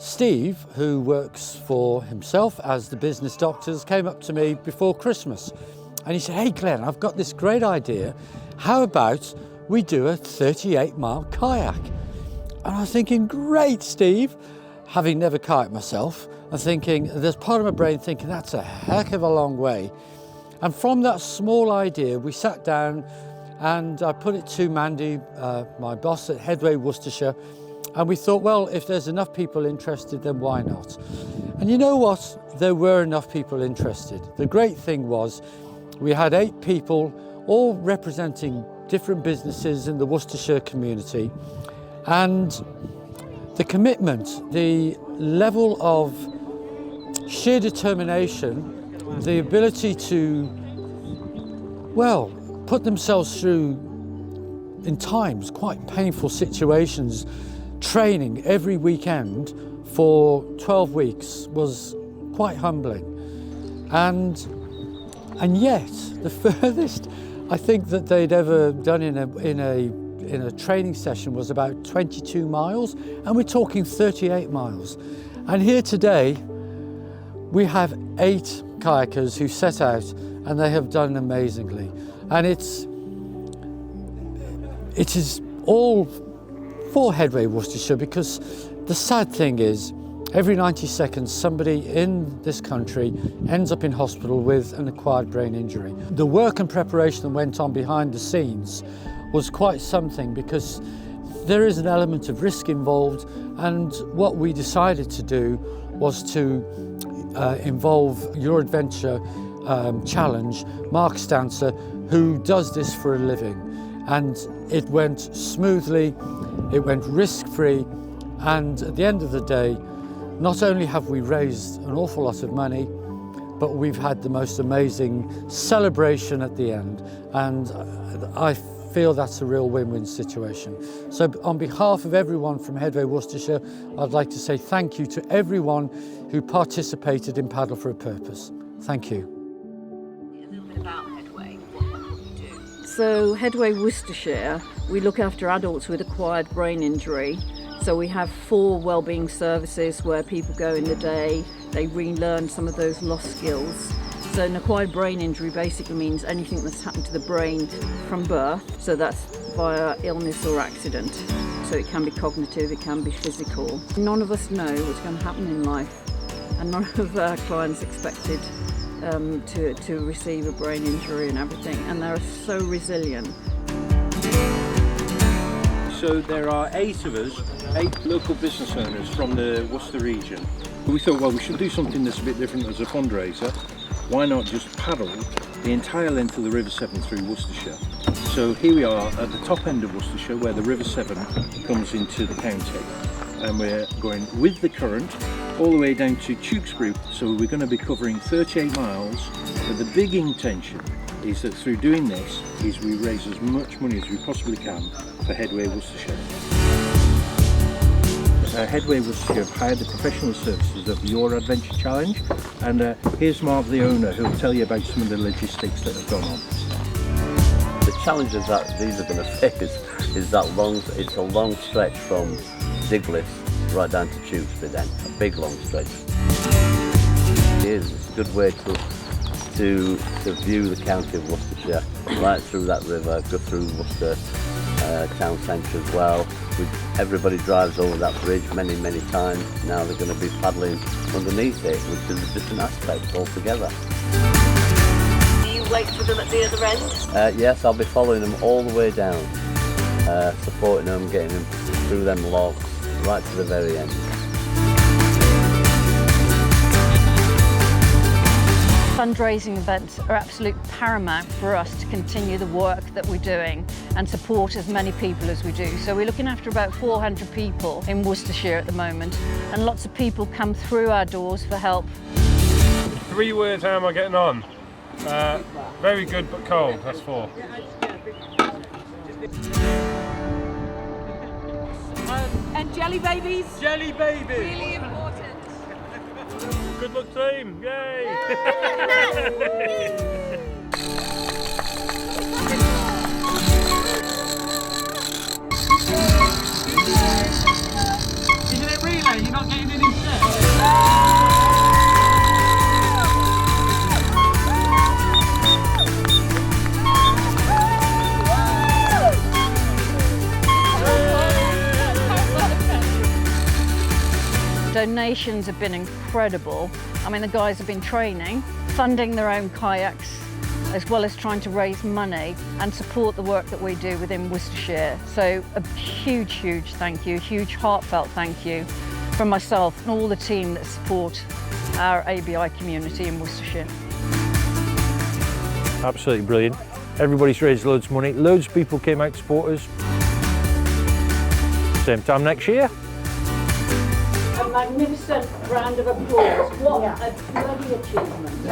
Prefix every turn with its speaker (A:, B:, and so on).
A: Steve, who works for himself as the business doctors, came up to me before Christmas and he said, "Hey Glenn, I've got this great idea. How about we do a 38-mile kayak?" And I was thinking, great, Steve. Having never kayaked myself, I'm thinking, there's part of my brain thinking that's a heck of a long way. And from that small idea, we sat down and I put it to Mandy, my boss at Headway Worcestershire, and we thought, well, if there's enough people interested, then why not? And you know what? There were enough people interested. The great thing was we had 8 people, all representing different businesses in the Worcestershire community, and the commitment, the level of sheer determination, the ability to, well, put themselves through, in times, quite painful situations, training every weekend for 12 weeks was quite humbling. And yet, the furthest I think that they'd ever done in a training session was about 22 miles, and we're talking 38 miles. And here today, we have 8 kayakers who set out, and they have done amazingly. And it is all for Headway Worcestershire, because the sad thing is, every 90 seconds somebody in this country ends up in hospital with an acquired brain injury. The work and preparation that went on behind the scenes was quite something, because there is an element of risk involved, and what we decided to do was to involve Your Adventure Challenge, Mark Stancer, who does this for a living. And it went smoothly, it went risk-free, and at the end of the day, not only have we raised an awful lot of money, but we've had the most amazing celebration at the end, and I feel that's a real win-win situation. So on behalf of everyone from Headway Worcestershire, I'd like to say thank you to everyone who participated in Paddle for a Purpose. Thank you.
B: A little bit about Headway, what you do.
C: So Headway Worcestershire, we look after adults with acquired brain injury. So we have 4 wellbeing services where people go in the day, they relearn some of those lost skills. So an acquired brain injury basically means anything that's happened to the brain from birth, so that's via illness or accident. So it can be cognitive, it can be physical. None of us know what's going to happen in life, and none of our clients expected to receive a brain injury and everything, and they're so resilient.
D: So there are 8 of us, 8 local business owners from the Worcester region. We thought, well, we should do something that's a bit different as a fundraiser. Why not just paddle the entire length of the River Severn through Worcestershire? So here we are at the top end of Worcestershire, where the River Severn comes into the county, and we're going with the current all the way down to Tewkesbury. So we're going to be covering 38 miles, but the big intention is that through doing this is we raise as much money as we possibly can for Headway Worcestershire. Headway Worcestershire have hired the professional services of Your Adventure Challenge, and here's Mark, the owner, who will tell you about some of the logistics that have gone on.
E: The challenges that these are going to face is that it's a long stretch from Digless right down to Tewkesbury then, a big long stretch. It's a good way to view the county of Worcestershire, right through that river, go through Worcester town centre as well. Everybody drives over that bridge many times. Now they're going to be paddling underneath it, which is a different aspect altogether.
B: Do you wait for them at the other end?
E: Yes, I'll be following them all the way down, supporting them, getting them through them logs, right to the very end.
C: Fundraising events are absolute paramount for us to continue the work that we're doing and support as many people as we do. So we're looking after about 400 people in Worcestershire at the moment, and lots of people come through our doors for help.
F: 3 words, how am I getting on? Very good but cold, that's 4.
B: And jelly babies?
F: Jelly baby!
B: Really important.
F: Good luck team, yay!
G: Isn't it relay? You're not getting any
C: donations have been incredible. I mean, the guys have been training, funding their own kayaks, as well as trying to raise money and support the work that we do within Worcestershire. So a huge, huge thank you, huge heartfelt thank you from myself and all the team that support our ABI community in Worcestershire.
G: Absolutely brilliant. Everybody's raised loads of money, loads of people came out to support us. Same time next year.
C: A magnificent round of applause. What a bloody achievement.